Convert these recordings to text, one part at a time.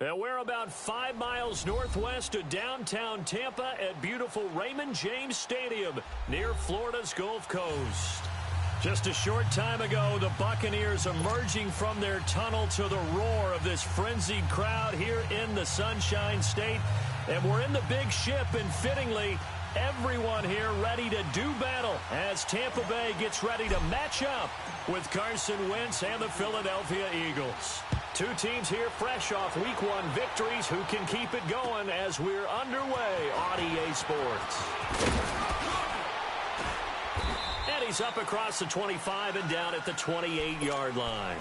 And we're about 5 miles northwest of downtown Tampa at beautiful Raymond James Stadium near Florida's Gulf Coast. Just a short time ago, the Buccaneers emerging from their tunnel to the roar of this frenzied crowd here in the Sunshine State. And we're in the big ship, and fittingly, everyone here ready to do battle as Tampa Bay gets ready to match up with Carson Wentz and the Philadelphia Eagles. Two teams here fresh off Week 1 victories who can keep it going as we're underway on EA Sports. And he's up across the 25 and down at the 28-yard line.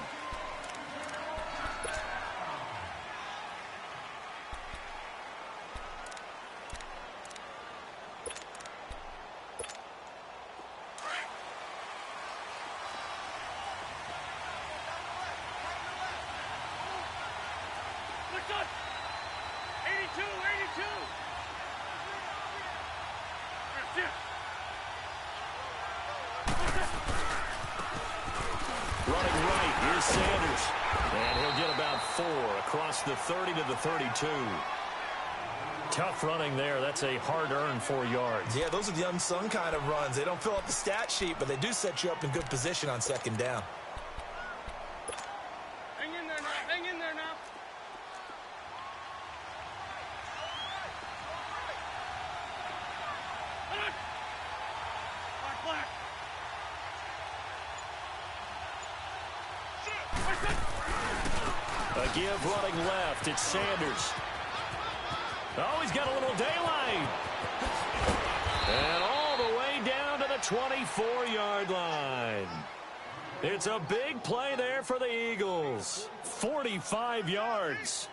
Running right, here's Sanders. And he'll get about 4 across the 30 to the 32. Tough running there. That's a hard-earned 4 yards. Yeah, those are the unsung kind of runs. They don't fill up the stat sheet, but they do set you up in good position on second down. Hang in there now. Hang in there now. A give running left. It's Sanders. Oh, he's got a little daylight. And all the way down to the 24-yard line. It's a big play there for the Eagles. 45 yards.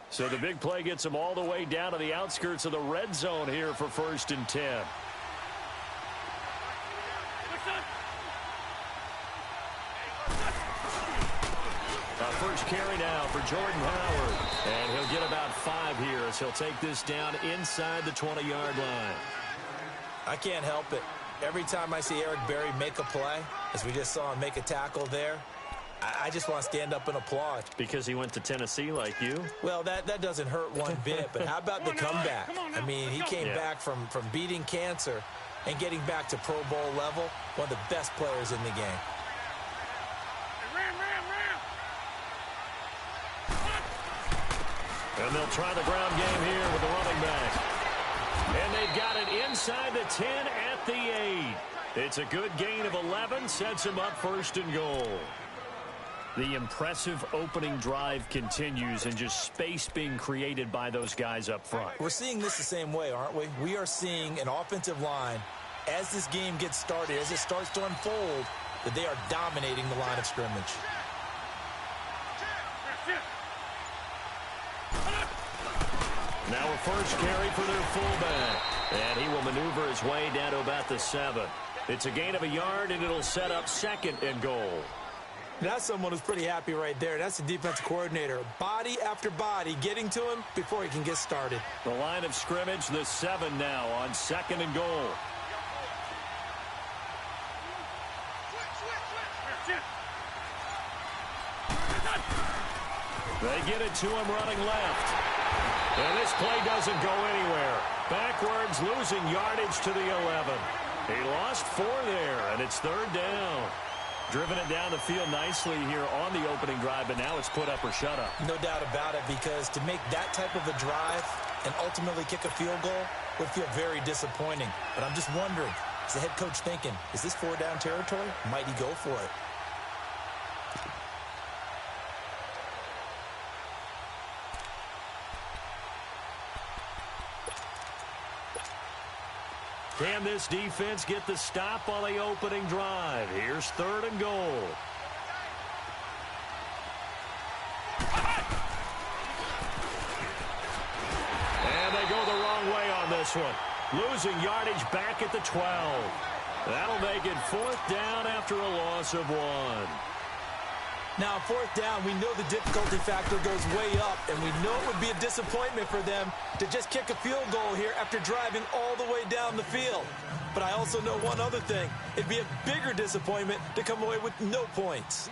So the big play gets them all the way down to the outskirts of the red zone here for 1st and 10. First carry now for Jordan Howard. And he'll get about 5 here as he'll take this down inside the 20-yard line. I can't help it. Every time I see Eric Berry make a play, as we just saw him make a tackle there, I just want to stand up and applaud. Because he went to Tennessee like you? Well, that doesn't hurt one bit, but how about the comeback? I mean, he came back from beating cancer and getting back to Pro Bowl level, one of the best players in the game. And they'll try the ground game here with the running back. And they've got it inside the 10 at the 8. It's a good gain of 11, sets him up 1st and goal. The impressive opening drive continues, and just space being created by those guys up front. We're seeing this the same way, aren't we? We are seeing an offensive line, as this game gets started, as it starts to unfold, that they are dominating the line of scrimmage. Now a first carry for their fullback. And he will maneuver his way down to about the 7. It's a gain of a yard, and it'll set up 2nd and goal. That's someone who's pretty happy right there. That's the defensive coordinator. Body after body getting to him before he can get started. The line of scrimmage, the 7 now on 2nd and goal. They get it to him running left. And this play doesn't go anywhere. Backwards, losing yardage to the 11. He lost 4 there, and it's 3rd down. Driven it down the field nicely here on the opening drive, but now it's put up or shut up. No doubt about it, because to make that type of a drive and ultimately kick a field goal would feel very disappointing. But I'm just wondering, is the head coach thinking, is this 4-down territory? Might he go for it? Can this defense get the stop on the opening drive? Here's 3rd and goal. And they go the wrong way on this one. Losing yardage back at the 12. That'll make it 4th down after a loss of 1. Now, on fourth down, we know the difficulty factor goes way up, and we know it would be a disappointment for them to just kick a field goal here after driving all the way down the field. But I also know one other thing. It'd be a bigger disappointment to come away with no points.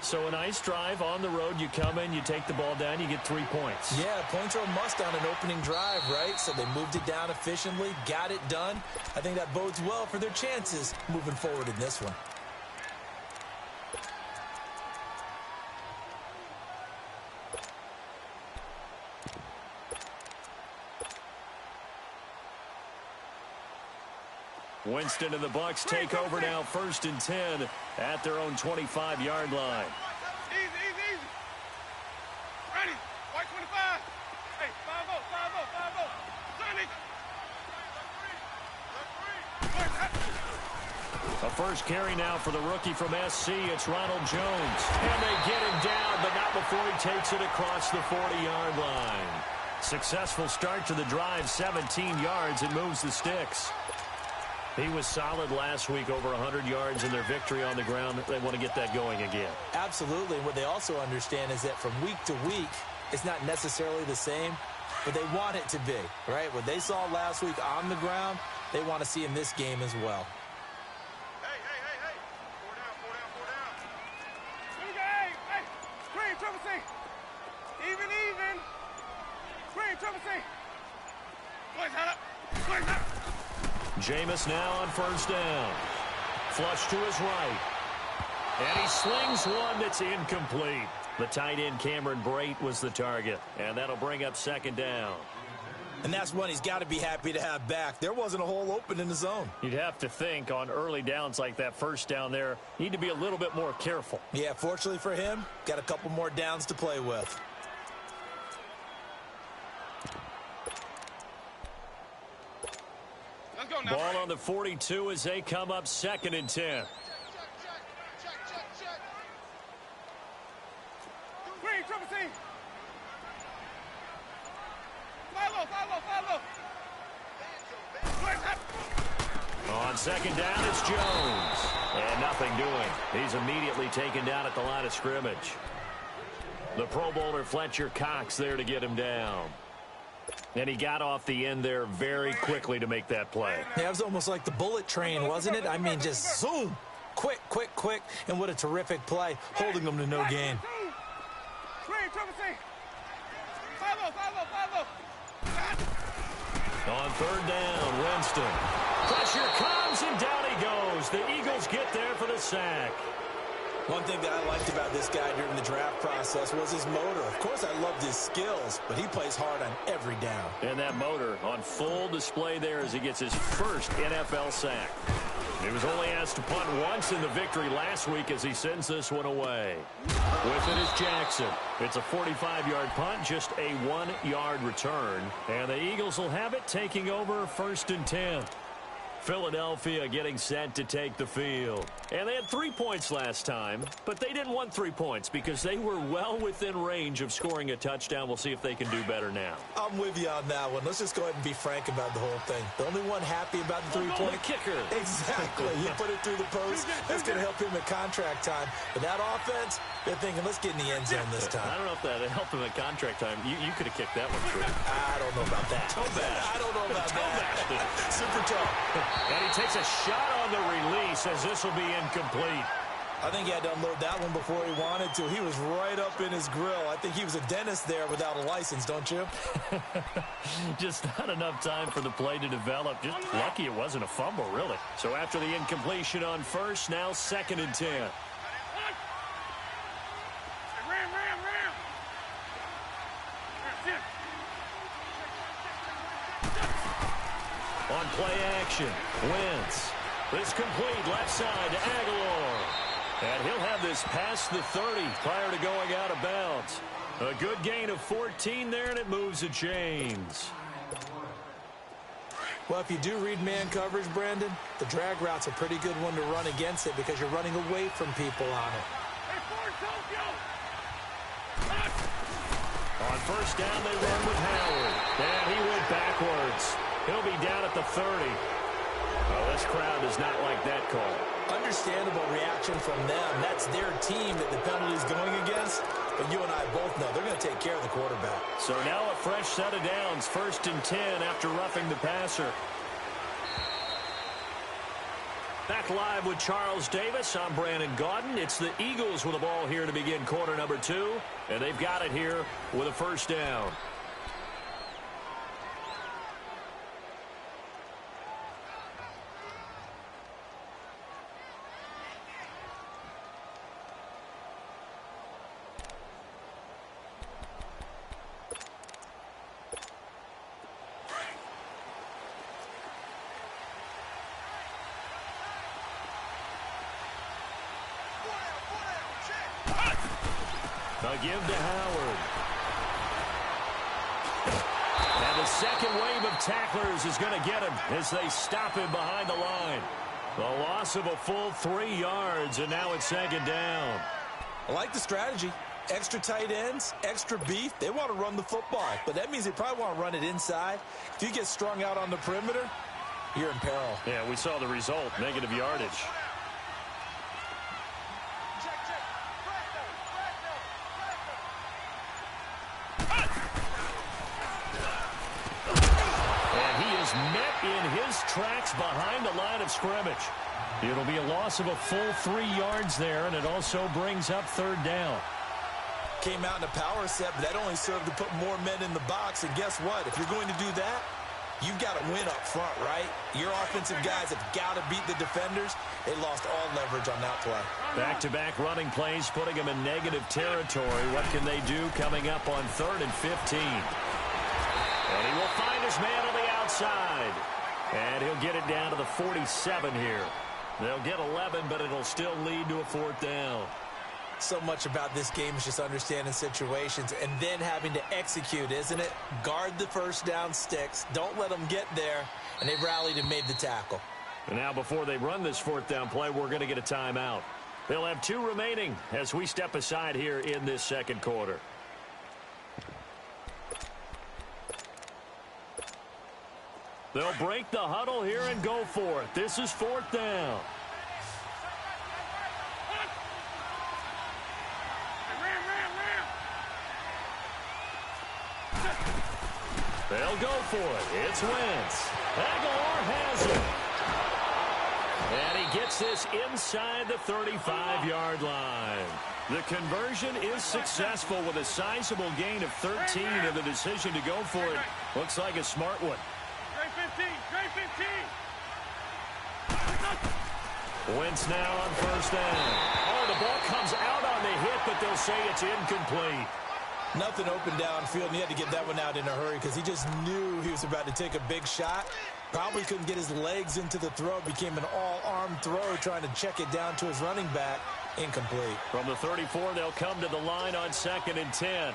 So a nice drive on the road. You come in, you take the ball down, you get 3 points. Yeah, points are a must on an opening drive, right? So they moved it down efficiently, got it done. I think that bodes well for their chances moving forward in this one. Winston and the Bucs take over now, 1st and 10 at their own 25-yard line. Easy, easy, easy. Ready. White 25. Hey, 5-0, 5-0, 5-0. Sonny. A first carry now for the rookie from SC. It's Ronald Jones. And they get him down, but not before he takes it across the 40-yard line. Successful start to the drive, 17 yards. It moves the sticks. He was solid last week, over 100 yards in their victory on the ground. They want to get that going again. Absolutely. What they also understand is that from week to week, it's not necessarily the same, but they want it to be, right? What they saw last week on the ground, they want to see in this game as well. Hey, hey, hey, hey. 4 down, 4 down, 4 down. Hey, hey. Screen, triple C. Even. Screen, triple C. Boys, head up. Boys, up. Jameis now on 1st down. Flush to his right. And he slings one that's incomplete. The tight end Cameron Brate was the target. And that'll bring up 2nd down. And that's one he's got to be happy to have back. There wasn't a hole open in the zone. You'd have to think on early downs like that 1st down there, you need to be a little bit more careful. Yeah, fortunately for him, got a couple more downs to play with. Ball on the 42 as they come up 2nd and 10. Check. Green, triple C. Follow. On 2nd down, it's Jones. And nothing doing. He's immediately taken down at the line of scrimmage. The Pro Bowler Fletcher Cox there to get him down. And he got off the end there very quickly to make that play. Yeah, it was almost like the bullet train, wasn't it? I mean, just zoom. Quick. And what a terrific play, holding them to no gain. On 3rd down, Winston. Pressure comes, and down he goes. The Eagles get there for the sack. One thing that I liked about this guy during the draft process was his motor. Of course, I loved his skills, but he plays hard on every down. And that motor on full display there as he gets his first NFL sack. He was only asked to punt once in the victory last week as he sends this one away. With it is Jackson. It's a 45-yard punt, just a 1-yard return. And the Eagles will have it, taking over 1st and 10. Philadelphia getting set to take the field. And they had 3 points last time, but they didn't want 3 points because they were well within range of scoring a touchdown. We'll see if they can do better now. I'm with you on that one. Let's just go ahead and be frank about the whole thing. The only one happy about the three-point kicker. Exactly. You put it through the post. That's going to help him at contract time. But that offense, they're thinking, let's get in the end zone this time. I don't know if that helped him at contract time. You could have kicked that one through. I don't know about that. I don't know about that. Super tough. And he takes a shot on the release as this will be incomplete. I think he had to unload that one before he wanted to. He was right up in his grill. I think he was a dentist there without a license, don't you? Just not enough time for the play to develop. Just lucky it wasn't a fumble, really. So after the incompletion on 1st, now 2nd and 10. On play action, Wentz. This complete left side to Aguilar. And he'll have this past the 30 prior to going out of bounds. A good gain of 14 there, and it moves the chains. Well, if you do read man coverage, Brandon, the drag route's a pretty good one to run against it because you're running away from people on it. On 1st down, they run with Howard. And he went backwards. He'll be down at the 30. Well, this crowd does not like that call. Understandable reaction from them. That's their team that the penalty is going against. But you and I both know they're going to take care of the quarterback. So now a fresh set of downs. 1st and 10 after roughing the passer. Back live with Charles Davis. I'm Brandon Gaudin. It's the Eagles with the ball here to begin quarter number 2. And they've got it here with a first down. A give to Howard. And the second wave of tacklers is going to get him as they stop him behind the line. The loss of a full 3 yards, and now it's 2nd down. I like the strategy. Extra tight ends, extra beef. They want to run the football, but that means they probably want to run it inside. If you get strung out on the perimeter, you're in peril. Yeah, we saw the result, negative yardage. Met in his tracks behind the line of scrimmage. It'll be a loss of a full 3 yards there, and it also brings up 3rd down. Came out in a power set, but that only served to put more men in the box. And guess what? If you're going to do that, you've got to win up front, right? Your offensive guys have got to beat the defenders. They lost all leverage on that play. Back-to-back running plays, putting them in negative territory. What can they do coming up on 3rd and 15? And he will find his man on the outside. And he'll get it down to the 47 here. They'll get 11, but it'll still lead to a 4th down. So much about this game is just understanding situations and then having to execute, isn't it? Guard the first down sticks. Don't let them get there. And they rallied and made the tackle. And now before they run this 4th down play, we're going to get a timeout. They'll have 2 remaining as we step aside here in this 2nd quarter. They'll break the huddle here and go for it. This is 4th down. They'll go for it. It's Wentz. Aguilar has it. And he gets this inside the 35-yard line. The conversion is successful with a sizable gain of 13, and the decision to go for it looks like a smart one. Wentz now on 1st down. Oh, the ball comes out on the hit, but they'll say it's incomplete. Nothing open downfield, and he had to get that one out in a hurry because he just knew he was about to take a big shot. Probably couldn't get his legs into the throw. Became an all-arm throw, trying to check it down to his running back. Incomplete. From the 34, they'll come to the line on 2nd and 10.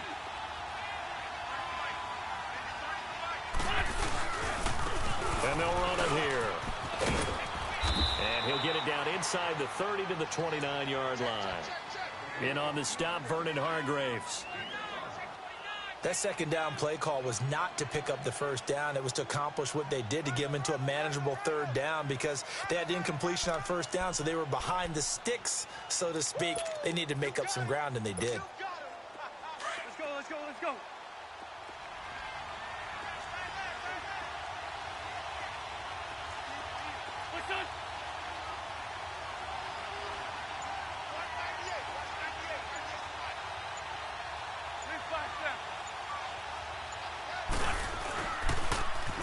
And they'll run it here. And he'll get it down inside the 30 to the 29-yard line. In on the stop, Vernon Hargraves. That 2nd down play call was not to pick up the 1st down. It was to accomplish what they did to get them into a manageable 3rd down because they had incompletion on 1st down, so they were behind the sticks, so to speak. They needed to make up some ground, and they did. Let's go, let's go, let's go.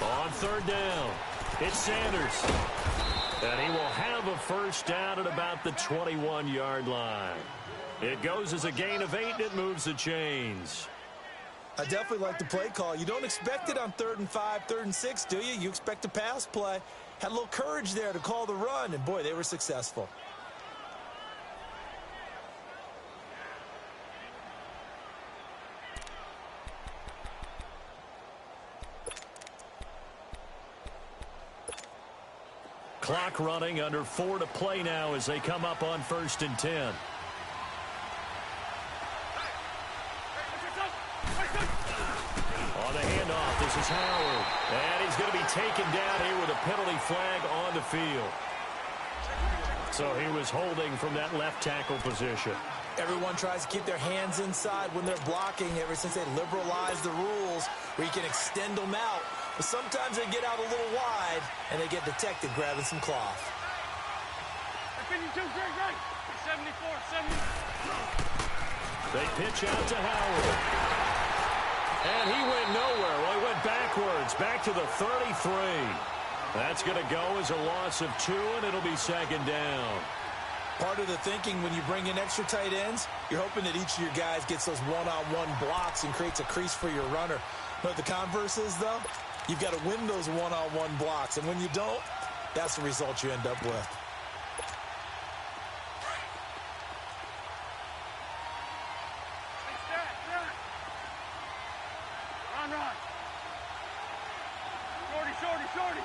On 3rd down, it's Sanders. And he will have a 1st down at about the 21-yard line. It goes as a gain of 8, and it moves the chains. I definitely like the play call. You don't expect it on 3rd and 5, 3rd and 6, do you? You expect a pass play. Had a little courage there to call the run, and boy, they were successful. Clock running, under 4 to play now as they come up on 1st and 10. On the handoff, this is Howard. And he's going to be taken down here with a penalty flag on the field. So he was holding from that left tackle position. Everyone tries to keep their hands inside when they're blocking ever since they liberalized the rules where you can extend them out. But sometimes they get out a little wide and they get detected grabbing some cloth. 52, great. 74, 70. They pitch out to Howard. And he went nowhere. Well, he went backwards, back to the 33. That's going to go as a loss of 2, and it'll be second down. Part of the thinking when you bring in extra tight ends, you're hoping that each of your guys gets those one-on-one blocks and creates a crease for your runner. But the converse is, though, you've got to win those one-on-one blocks. And when you don't, that's the result you end up with. Run. Shorty.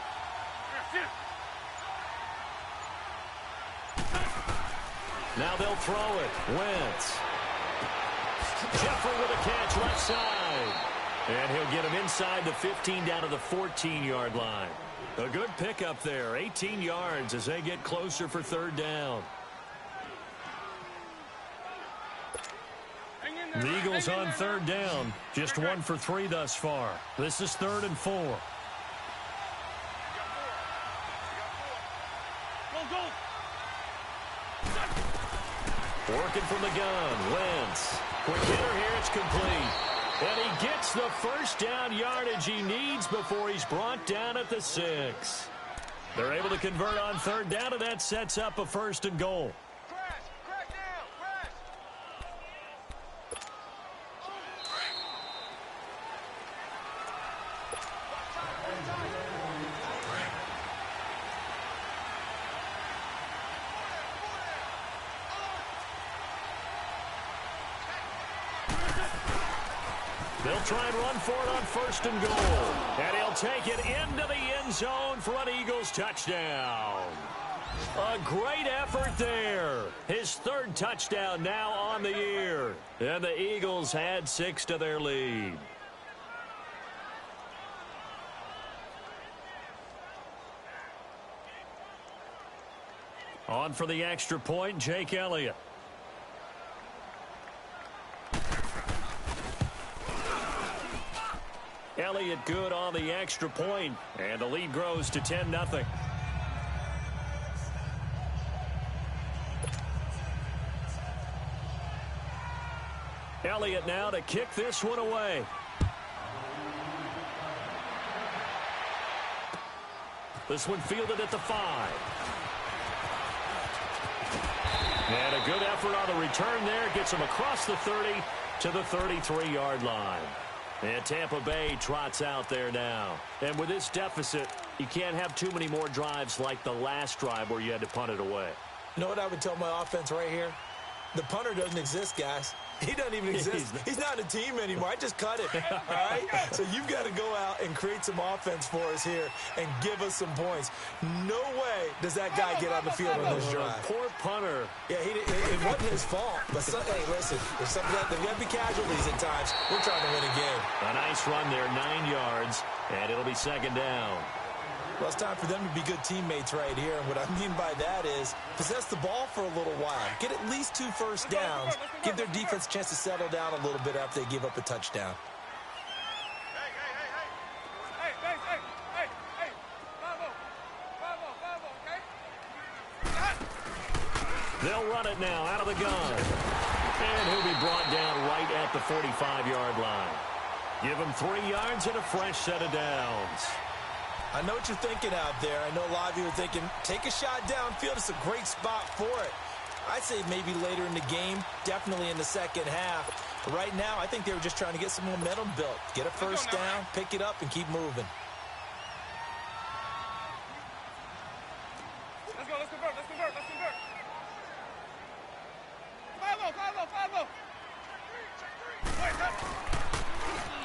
That's it. Now they'll throw it. Wentz. Jeffrey with a catch left side. And he'll get him inside the 15 down to the 14-yard line. A good pickup there. 18 yards as they get closer for third down. The Eagles on third down. Just 1 for 3 thus far. This is 3rd and 4. Working from the gun. Wentz. Quick hitter here. It's complete. And he gets the first down yardage he needs before he's brought down at the 6. They're able to convert on third down, and that sets up a 1st and goal. They'll try and run for it on 1st and goal. And he'll take it into the end zone for an Eagles touchdown. A great effort there. His 3rd touchdown now on the year. And the Eagles add 6 to their lead. On for the extra point, Jake Elliott. Elliott good on the extra point, and the lead grows to 10-0. Elliott now to kick this one away. This one fielded at the 5. And a good effort on the return there. Gets him across the 30 to the 33-yard line. And Tampa Bay trots out there now. And with this deficit, you can't have too many more drives like the last drive where you had to punt it away. You know what I would tell my offense right here? The punter doesn't exist, guys. He doesn't even exist. He's not a team anymore. I just cut it, all right? So you've got to go out and create some offense for us here and give us some points. No way does that guy get on the field on this drive. Poor punter. Yeah, it wasn't his fault. But, hey, listen, there's something that there got to be casualties at times. We're trying to win a game. A nice run there, 9 yards, and it'll be second down. Well, it's time for them to be good teammates right here. And what I mean by that is possess the ball for a little while. Get at least 2 first downs. Give their defense a chance to settle down a little bit after they give up a touchdown. They'll run it now out of the gun. And he'll be brought down right at the 45-yard line. Give him 3 yards and a fresh set of downs. I know what you're thinking out there. I know a lot of you are thinking, take a shot downfield. It's a great spot for it. I'd say maybe later in the game, definitely in the second half. But right now, I think they were just trying to get some momentum built. Get a first down, pick it up, and keep moving. Let's go, let's convert.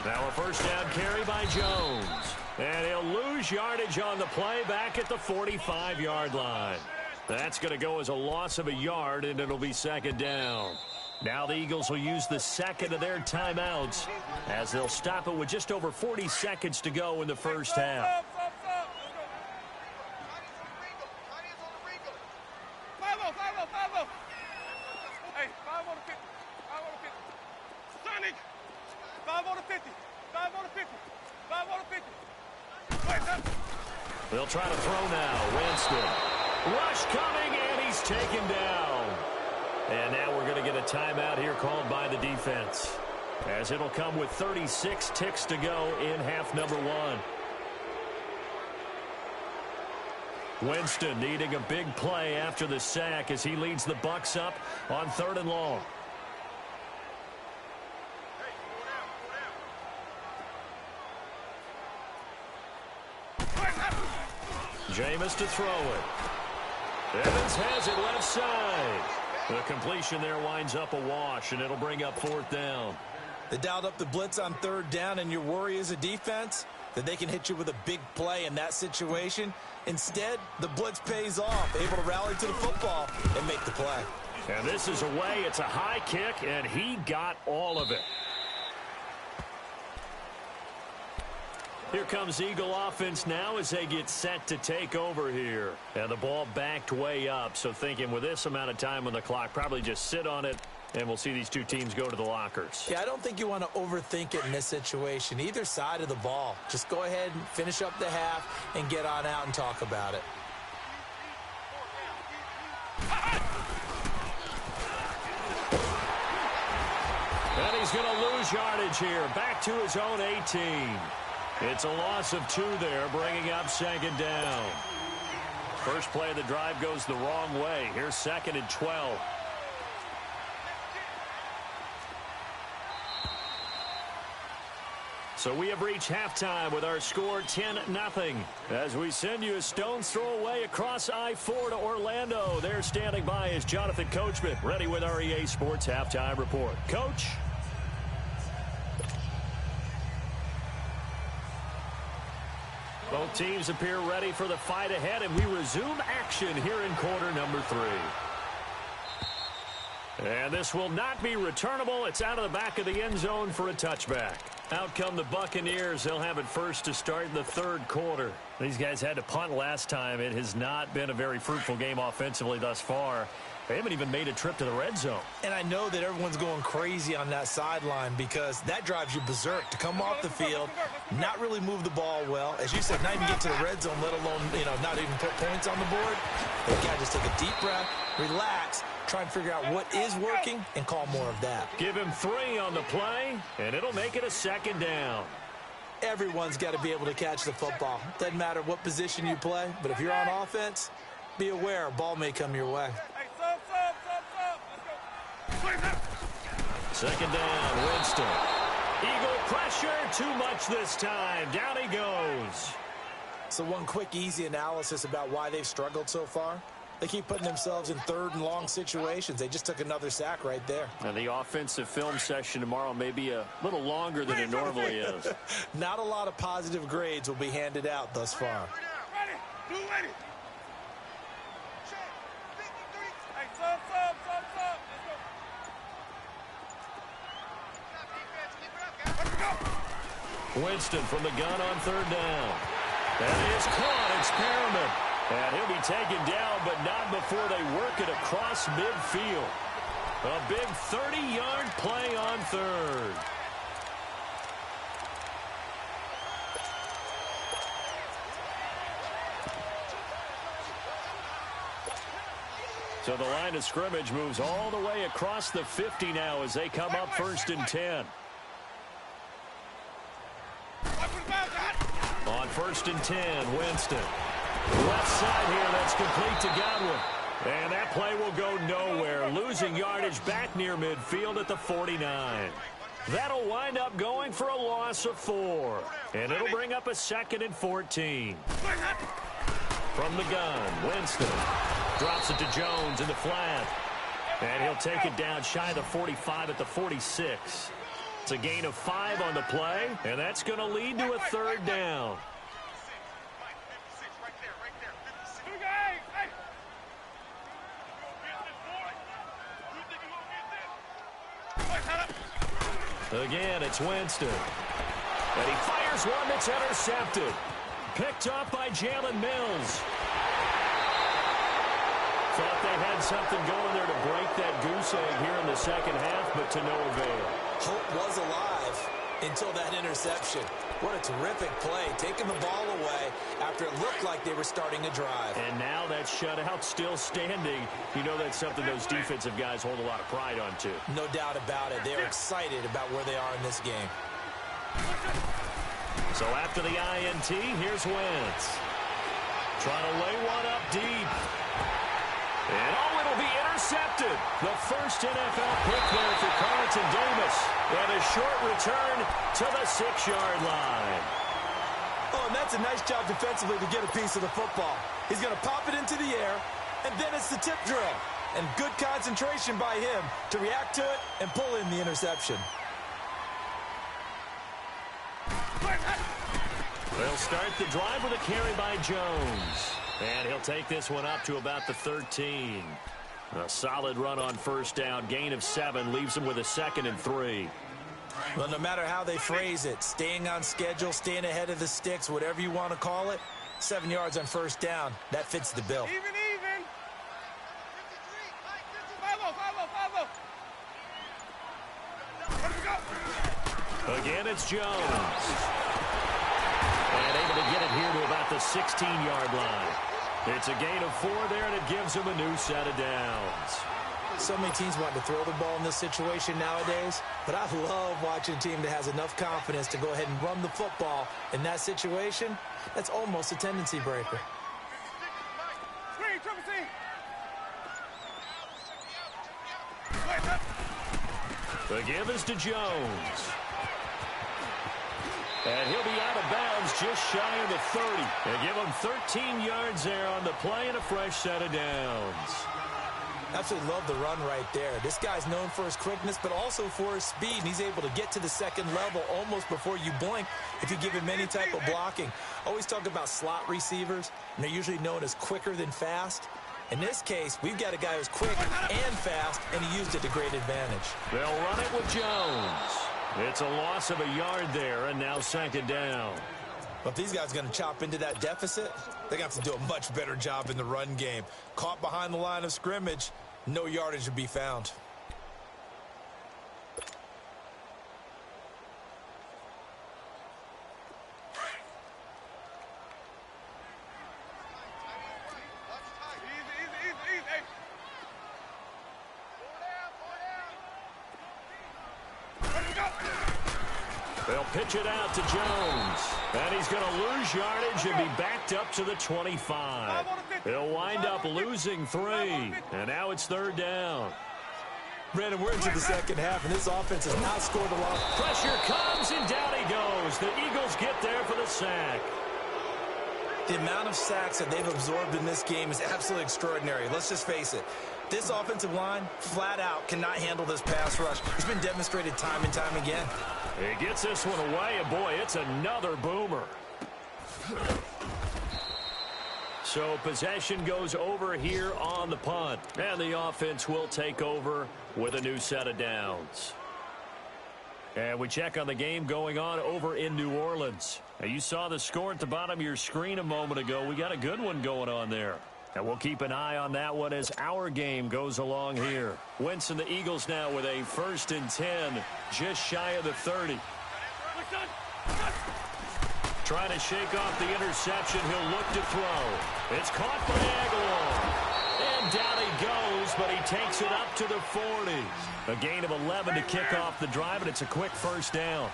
Now a first down carry by Jones. And he'll lose yardage on the play back at the 45-yard line. That's going to go as a loss of a yard, and it'll be second down. Now the Eagles will use the second of their timeouts as they'll stop it with just over 40 seconds to go in the first half. They'll try to throw now. Winston. Rush coming, and he's taken down. And now we're going to get a timeout here called by the defense, as it'll come with 36 ticks to go in half number one. Winston needing a big play after the sack as he leads the Bucs up on 3rd and long. Jameis to throw it. Evans has it left side. The completion there winds up a wash, and it'll bring up 4th down. They dialed up the blitz on 3rd down, and your worry as a defense that they can hit you with a big play in that situation. Instead, the blitz pays off, able to rally to the football and make the play. And this is away. It's a high kick, and he got all of it. Here comes Eagle offense now as they get set to take over here. And the ball backed way up, so thinking with this amount of time on the clock, probably just sit on it, and we'll see these two teams go to the lockers. Yeah, I don't think you want to overthink it in this situation. Either side of the ball. Just go ahead and finish up the half and get on out and talk about it. And he's going to lose yardage here. Back to his own 18. It's a loss of 2 there, bringing up 2nd down. First play of the drive goes the wrong way. Here's 2nd and 12. So we have reached halftime with our score 10-0. As we send you a stone's throw away across I-4 to Orlando. There standing by is Jonathan Coachman, ready with our EA Sports Halftime Report. Coach? Both teams appear ready for the fight ahead, and we resume action here in quarter number 3. And this will not be returnable. It's out of the back of the end zone for a touchback. Out come the Buccaneers. They'll have it first to start in the 3rd quarter. These guys had to punt last time. It has not been a very fruitful game offensively thus far. They haven't even made a trip to the red zone. And I know that everyone's going crazy on that sideline because that drives you berserk to come off the field, not really move the ball well. As you said, not even get to the red zone, let alone, not even put points on the board. They've got to just take a deep breath, relax, try and figure out what is working, and call more of that. Give him 3 on the play, and it'll make it a 2nd down. Everyone's got to be able to catch the football. Doesn't matter what position you play, but if you're on offense, be aware a ball may come your way. 2nd down, Winston. Eagle pressure, too much this time. Down he goes. So one quick, easy analysis about why they've struggled so far. They keep putting themselves in 3rd and long situations. They just took another sack right there. And the offensive film session tomorrow may be a little longer than it normally is. Not a lot of positive grades will be handed out thus far. Ready. Winston from the gun on 3rd down. That is caught. Experiment. And he'll be taken down, but not before they work it across midfield. A big 30-yard play on 3rd. So the line of scrimmage moves all the way across the 50 now as they come up 1st and 10. On 1st and 10, Winston. Left side here, that's complete to Gywu. And that play will go nowhere, losing yardage back near midfield at the 49. That'll wind up going for a loss of 4. And it'll bring up a 2nd and 14. From the gun, Winston drops it to Jones in the flat. And he'll take it down shy of the 45 at the 46. It's a gain of 5 on the play, and that's going to lead to a 3rd down. Again, it's Winston. And he fires one that's intercepted. Picked off by Jalen Mills. Thought they had something going there to break that goose egg here in the second half, but to no avail. Hope was alive until that interception. What a terrific play, taking the ball away after it looked like they were starting a drive. And now that shutout still standing. You know that's something those defensive guys hold a lot of pride on, too. No doubt about it. They're excited about where they are in this game. So after the INT, here's Wentz. Trying to lay one up deep. And it'll be intercepted. The first NFL pick there for Carlton Davis. And a short return to the 6-yard line. Oh, and that's a nice job defensively to get a piece of the football. He's going to pop it into the air, and then it's the tip drill. And good concentration by him to react to it and pull in the interception. They'll start the drive with a carry by Jones. And he'll take this one up to about the 13. A solid run on first down. Gain of 7 leaves him with a 2nd and 3. Well, no matter how they phrase it, staying on schedule, staying ahead of the sticks, whatever you want to call it, 7 yards on first down, that fits the bill. Even. 5-0. Again, it's Jones. And able to get it here to about the 16-yard line. It's a gain of 4 there, and it gives him a new set of downs. So many teams want to throw the ball in this situation nowadays, but I love watching a team that has enough confidence to go ahead and run the football in that situation. That's almost a tendency breaker. Screen, triple C. The give is to Jones. And he'll be out of bounds just shy of the 30. And give him 13 yards there on the play and a fresh set of downs. Absolutely love the run right there. This guy's known for his quickness, but also for his speed. And he's able to get to the second level almost before you blink if you give him any type of blocking. Always talk about slot receivers, and they're usually known as quicker than fast. In this case, we've got a guy who's quick and fast, and he used it to great advantage. They'll run it with Jones. It's a loss of a yard there, and now 2nd down. But if these guys are going to chop into that deficit, they're going to have to do a much better job in the run game. Caught behind the line of scrimmage, no yardage to be found. They'll pitch it out to Jones. And he's going to lose yardage and be backed up to the 25. He'll wind up losing 3. And now it's 3rd down. Brandon, we're into the second half, and this offense has not scored a lot. Pressure comes, and down he goes. The Eagles get there for the sack. The amount of sacks that they've absorbed in this game is absolutely extraordinary. Let's just face it. This offensive line, flat out, cannot handle this pass rush. It's been demonstrated time and time again. He gets this one away, and boy, it's another boomer. So possession goes over here on the punt, and the offense will take over with a new set of downs. And we check on the game going on over in New Orleans. Now, you saw the score at the bottom of your screen a moment ago. We got a good one going on there. And we'll keep an eye on that one as our game goes along here. Wentz and the Eagles now with a 1st and 10, just shy of the 30. Trying to shake off the interception. He'll look to throw. It's caught by Aguilar. And down he goes, but he takes it up to the 40. A gain of 11 to kick off the drive, and it's a quick 1st down.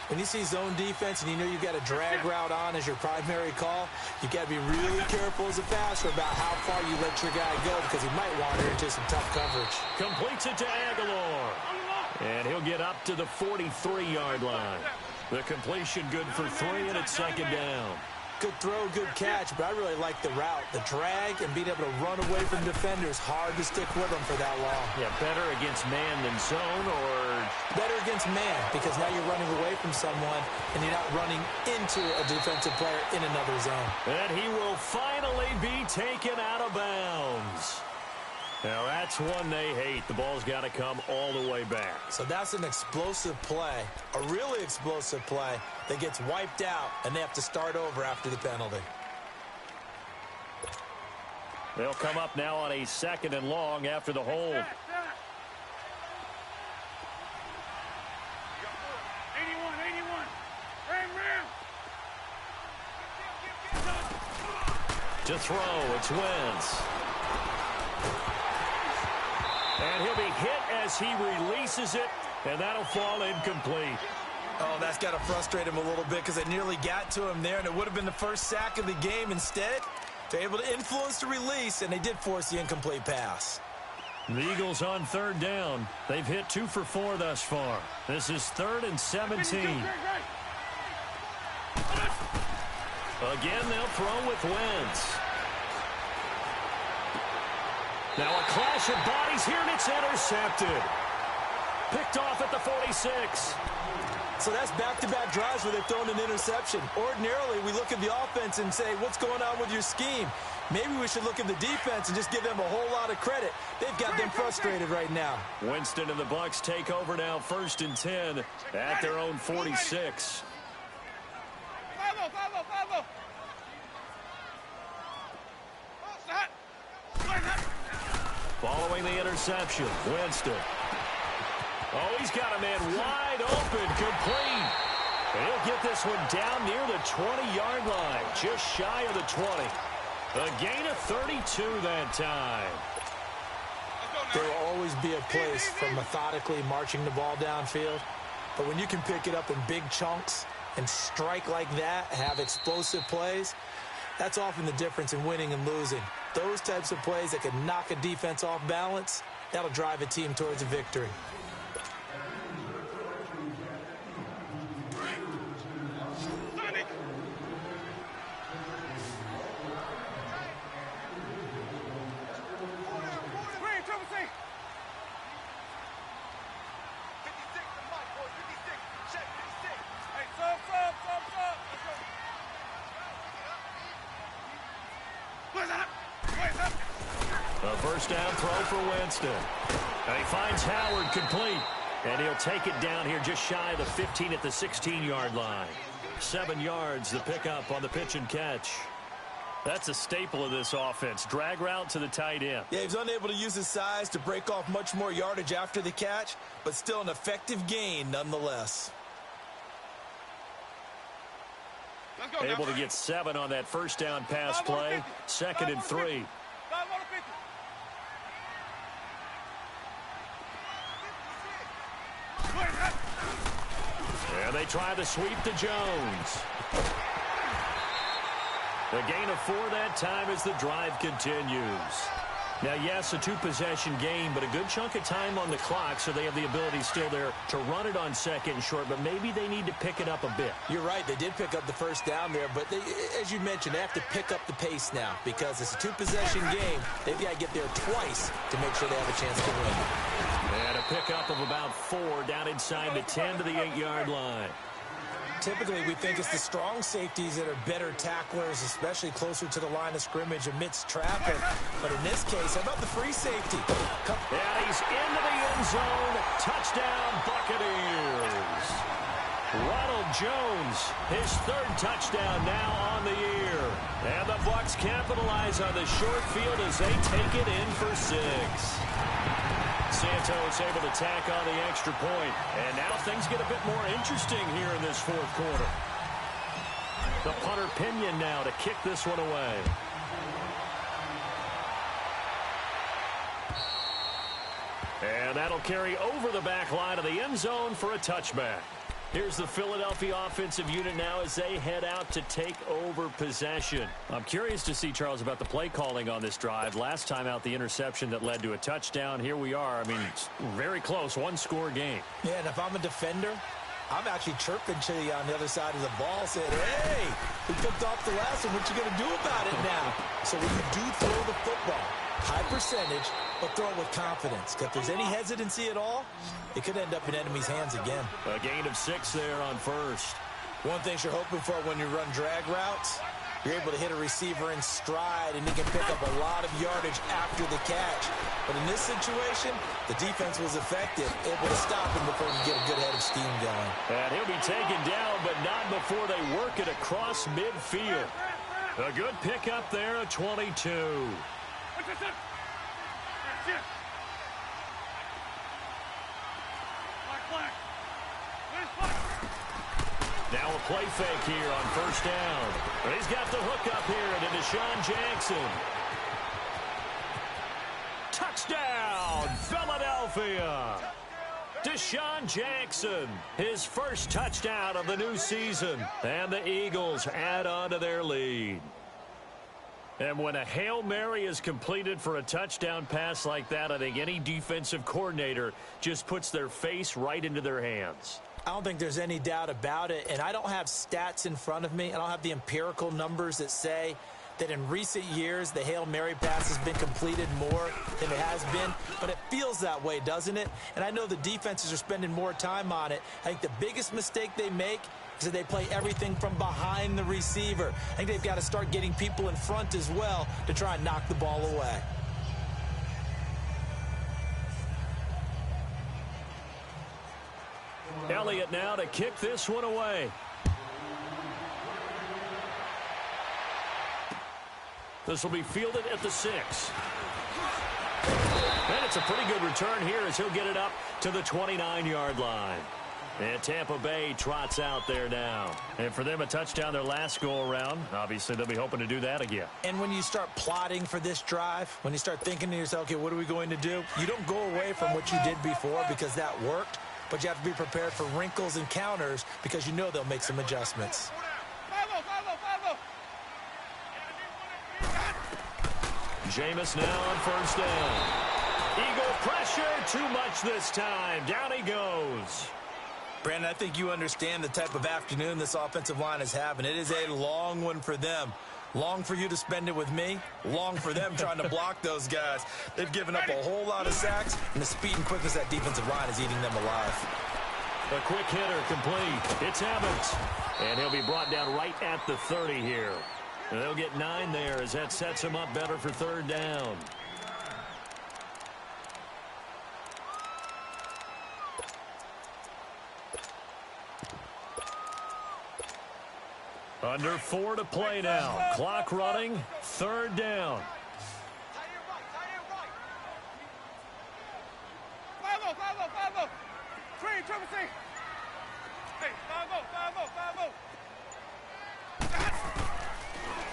When you see zone defense and you know you've got a drag route on as your primary call, you've got to be really careful as a passer about how far you let your guy go because he might wander into some tough coverage. Completes it to Aguilar. And he'll get up to the 43-yard line. The completion good for 3, and it's 2nd down. Good throw, good catch, but I really like the route. The drag and being able to run away from defenders, hard to stick with them for that long. Yeah, better against man than zone, or better against man, because now you're running away from someone and you're not running into a defensive player in another zone. And he will finally be taken out of bounds. Now that's one they hate. The ball's got to come all the way back. So that's an explosive play, a really explosive play that gets wiped out, and they have to start over after the penalty. They'll come up now on a 2nd and long after the hold. 81, 81. To throw, it's Wentz. And he'll be hit as he releases it, and that'll fall incomplete. Oh, that's got to frustrate him a little bit because it nearly got to him there, and it would have been the first sack of the game. Instead, they're able to influence the release, and they did force the incomplete pass. The Eagles on 3rd down. They've hit 2 for 4 thus far. This is 3rd and 17. Again, they'll throw with Wentz. Now a clash of bodies here, and it's intercepted. Picked off at the 46. So that's back-to-back drives where they've thrown an interception. Ordinarily, we look at the offense and say, what's going on with your scheme? Maybe we should look at the defense and just give them a whole lot of credit. They've got them frustrated right now. Winston and the Bucs take over now, 1st and 10 at their own 46. Following the interception, Winston. Oh, he's got a man wide open, complete. And he'll get this one down near the 20-yard line, just shy of the 20. A gain of 32 that time. There will always be a place for methodically marching the ball downfield. But when you can pick it up in big chunks and strike like that, have explosive plays, that's often the difference in winning and losing. Those types of plays that can knock a defense off balance, that'll drive a team towards a victory. A first down throw for Winston. And he finds Howard complete. And he'll take it down here just shy of the 15 at the 16-yard line. 7 yards, the pickup on the pitch and catch. That's a staple of this offense. Drag route to the tight end. Yeah, he's unable to use his size to break off much more yardage after the catch, but still an effective gain nonetheless. Able to get 7 on that first down pass play. 2nd and 3. And they try the sweep to Jones. The gain of 4 that time as the drive continues. Now, yes, a 2-possession game, but a good chunk of time on the clock, so they have the ability still there to run it on 2nd and short, but maybe they need to pick it up a bit. You're right. They did pick up the first down there, but they, as you mentioned, they have to pick up the pace now because it's a 2-possession game. They've got to get there twice to make sure they have a chance to win. And a pickup of about 4 down inside the 10 to the 8-yard line. Typically, we think it's the strong safeties that are better tacklers, especially closer to the line of scrimmage amidst traffic. But in this case, how about the free safety? And he's into the end zone. Touchdown, Buccaneers. Ronald Jones, his 3rd touchdown now on the year. And the Bucs capitalize on the short field as they take it in for 6. Santos able to tack on the extra point. And now things get a bit more interesting here in this 4th quarter. The punter Pinion now to kick this one away. And that'll carry over the back line of the end zone for a touchback. Here's the Philadelphia offensive unit now as they head out to take over possession. I'm curious to see, Charles, about the play calling on this drive. Last time out, the interception that led to a touchdown. Here we are. I mean, it's very close, 1-score game. Yeah, and if I'm a defender, I'm actually chirping to you on the other side of the ball, saying, hey, we picked off the last one. What you going to do about it now? So when you do throw the football, high percentage, but throw it with confidence. If there's any hesitancy at all, it could end up in enemy's hands again. A gain of 6 there on first. One thing you're hoping for when you run drag routes, You're able to hit a receiver in stride, and he can pick up a lot of yardage after the catch. But in this situation, the defense was effective, able to stop him before he could get a good head of steam going. And he'll be taken down, but not before they work it across midfield. A good pickup there at 22. Now a play fake here on first down. But he's got the hook up here to Deshaun Jackson. Touchdown, Philadelphia! Deshaun Jackson, his first touchdown of the new season. And the Eagles add on to their lead. And when a Hail Mary is completed for a touchdown pass like that, I think any defensive coordinator just puts their face right into their hands. I don't think there's any doubt about it, and I don't have stats in front of me. I don't have the empirical numbers that say that in recent years the Hail Mary pass has been completed more than it has been, but it feels that way, doesn't it? And I know the defenses are spending more time on it. I think the biggest mistake they make is that they play everything from behind the receiver. I think they've got to start getting people in front as well to try and knock the ball away. Elliott now to kick this one away. This will be fielded at the 6. And it's a pretty good return here as he'll get it up to the 29-yard line. And Tampa Bay trots out there now. And for them, a touchdown their last go-around. Obviously, they'll be hoping to do that again. And when you start plotting for this drive, when you start thinking to yourself, okay, what are we going to do? You don't go away from what you did before because that worked. But you have to be prepared for wrinkles and counters because you know they'll make some adjustments. Jameis now on first down. Eagle pressure, too much this time. Down he goes. Brandon, I think you understand the type of afternoon this offensive line is having. It is a long one for them. Long for you to spend it with me. Long for them trying to block those guys. They've given up a whole lot of sacks, and the speed and quickness of that defensive line is eating them alive. A quick hitter complete. It's Evans. And he'll be brought down right at the 30 here. And they'll get 9 there as that sets him up better for third down. Under 4 to play now. Clock running. Third down.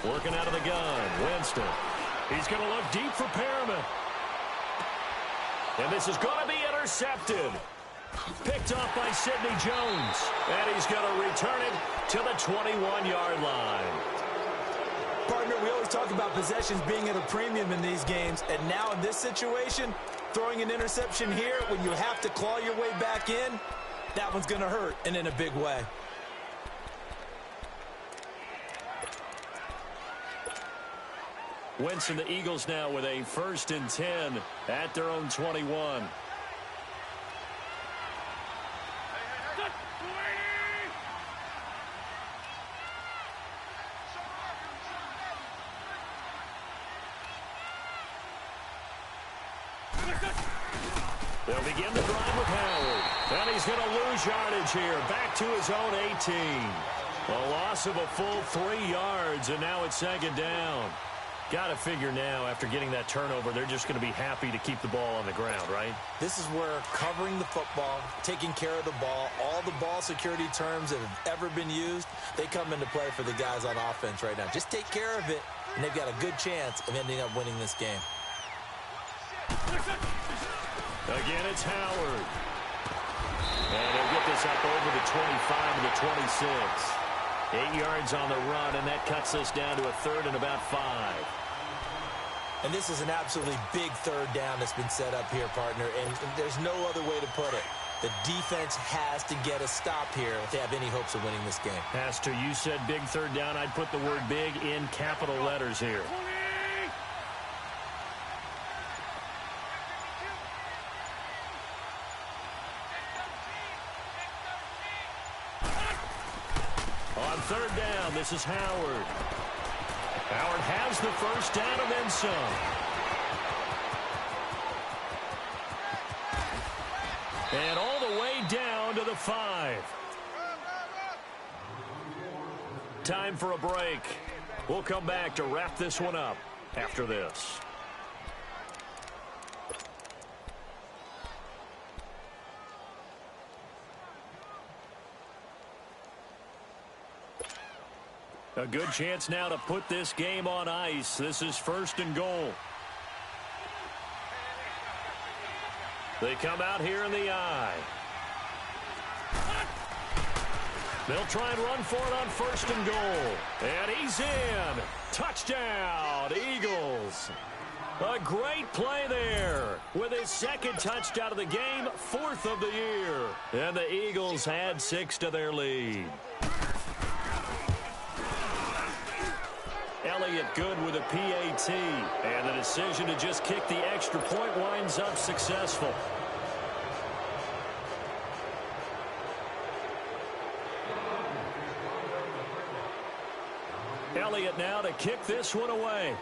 Working out of the gun. Winston. He's going to look deep for Perriman. And this is going to be intercepted. Picked off by Sidney Jones. And he's going to return it to the 21-yard line. Partner, we always talk about possessions being at a premium in these games. And now in this situation, throwing an interception here when you have to claw your way back in, that one's going to hurt, and in a big way. Winston, the Eagles now with a 1st and 10 at their own 21. They'll begin the drive with Howard. And he's going to lose yardage here. Back to his own 18. A loss of a full 3 yards, and now it's 2nd down. Got to figure now, after getting that turnover, they're just going to be happy to keep the ball on the ground, right? This is where covering the football, taking care of the ball, all the ball security terms that have ever been used, they come into play for the guys on offense right now. Just take care of it, and they've got a good chance of ending up winning this game. Again, it's Howard. And he'll get this up over the 25 and the 26. 8 yards on the run, and that cuts us down to a 3rd and about 5. And this is an absolutely big third down that's been set up here, partner, and there's no other way to put it. The defense has to get a stop here if they have any hopes of winning this game. Has to. You said big third down. I'd put the word big in capital letters here. On third down, this is Howard. Howard has the first down and then some. And all the way down to the 5. Time for a break. We'll come back to wrap this one up after this. A good chance now to put this game on ice. This is 1st and goal. They come out here in the I. They'll try and run for it on 1st and goal. And he's in. Touchdown, Eagles. A great play there. With his 2nd touchdown of the game, 4th of the year. And the Eagles add 6 to their lead. Elliott good with a PAT. And the decision to just kick the extra point winds up successful. Elliott now to kick this one away.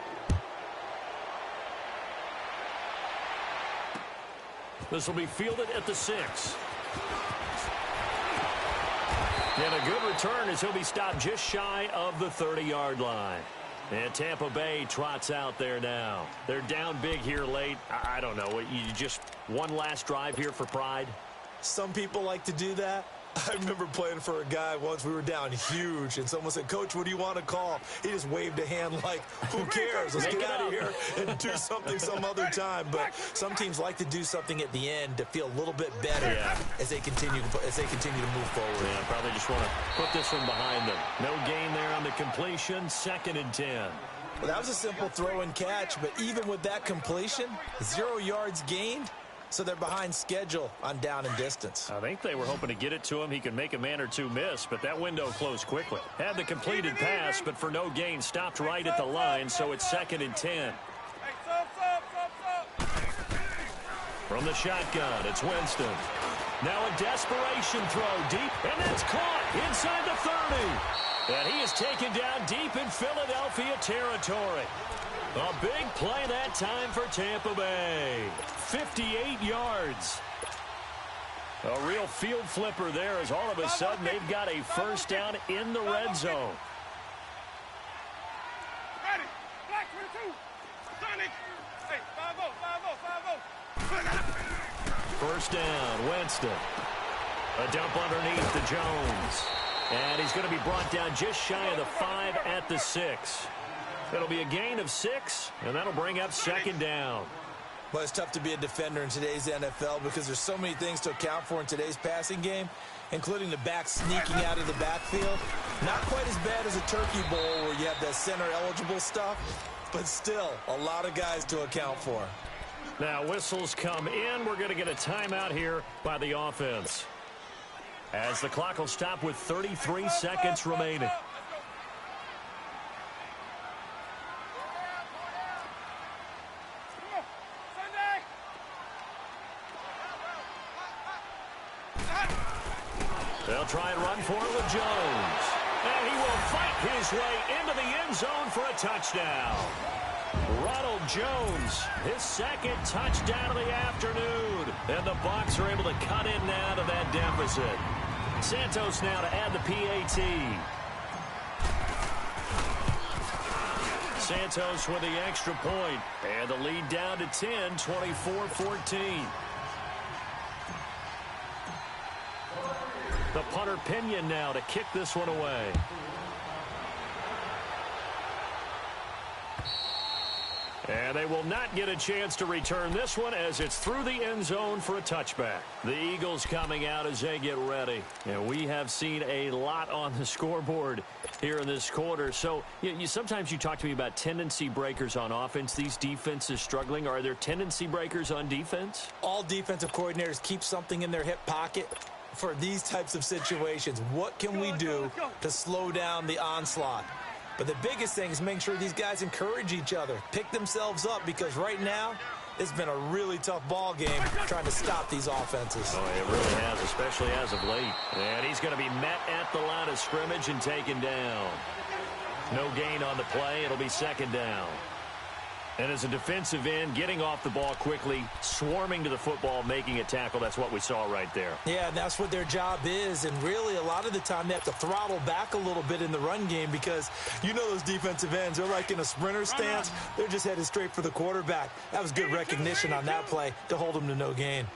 This will be fielded at the 6. And a good return as he'll be stopped just shy of the 30-yard line. And Tampa Bay trots out there now. They're down big here late. I don't know. You just one last drive here for pride? Some people like to do that. I remember playing for a guy once. We were down huge, and someone said, "Coach, what do you want to call?" He just waved a hand like, who cares? Let's get out of here and do something some other time. But some teams like to do something at the end to feel a little bit better as they continue to move forward. Yeah, probably just want to put this one behind them. No gain there on the completion. 2nd and 10. Well, that was a simple throw and catch, but even with that completion, 0 yards gained. So they're behind schedule on down and distance. I think they were hoping to get it to him. He could make a man or two miss, but that window closed quickly. Had the completed pass, but for no gain, stopped right at the line, so it's 2nd and 10. From the shotgun, it's Winston. Now a desperation throw deep, and that's caught inside the 30. And he is taken down deep in Philadelphia territory. A big play that time for Tampa Bay. 58 yards. A real field flipper there as all of a sudden they've got a first down in the red zone. Ready. Black 22. Sonic. Hey, 5-0. First down, Winston. A dump underneath to Jones. And he's going to be brought down just shy of the 5 at the 6. It'll be a gain of 6, and that'll bring up 2nd down. Well, it's tough to be a defender in today's NFL because there's so many things to account for in today's passing game, including the back sneaking out of the backfield. Not quite as bad as a turkey bowl where you have that center-eligible stuff, but still a lot of guys to account for. Now, whistles come in. We're going to get a timeout here by the offense, as the clock will stop with 33 seconds remaining. They'll try and run for it with Jones. And he will fight his way into the end zone for a touchdown. Ronald Jones, his 2nd touchdown of the afternoon. And the Bucs are able to cut in now to that deficit. Santos now to add the PAT. Santos with the extra point. And the lead down to 10, 24-14. The punter Pinion now to kick this one away. And they will not get a chance to return this one as it's through the end zone for a touchback. The Eagles coming out as they get ready. And we have seen a lot on the scoreboard here in this quarter. So sometimes you talk to me about tendency breakers on offense. These defenses struggling. Are there tendency breakers on defense? All defensive coordinators keep something in their hip pocket for these types of situations. What can we do to slow down the onslaught? But the biggest thing is making sure these guys encourage each other, pick themselves up, because right now it's been a really tough ball game trying to stop these offenses. Oh, it really has, especially as of late. And he's going to be met at the line of scrimmage and taken down. No gain on the play. It'll be second down. And as a defensive end, getting off the ball quickly, swarming to the football, making a tackle, that's what we saw right there. Yeah, that's what their job is. And really, a lot of the time, they have to throttle back a little bit in the run game because you know those defensive ends, they're like in a sprinter stance. They're just headed straight for the quarterback. That was good recognition on that play to hold them to no gain.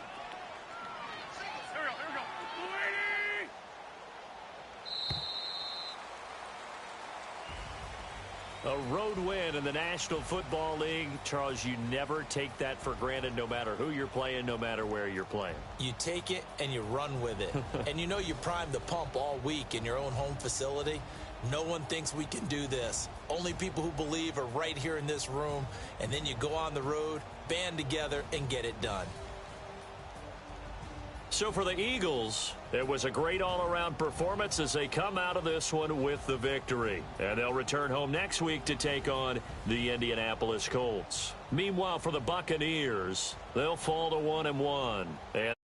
A road win in the National Football League. Charles, you never take that for granted no matter who you're playing, no matter where you're playing. You take it and you run with it. And you know you primed the pump all week in your own home facility. No one thinks we can do this. Only people who believe are right here in this room. And then you go on the road, band together, and get it done. So for the Eagles, it was a great all-around performance as they come out of this one with the victory. And they'll return home next week to take on the Indianapolis Colts. Meanwhile, for the Buccaneers, they'll fall to 1-1. And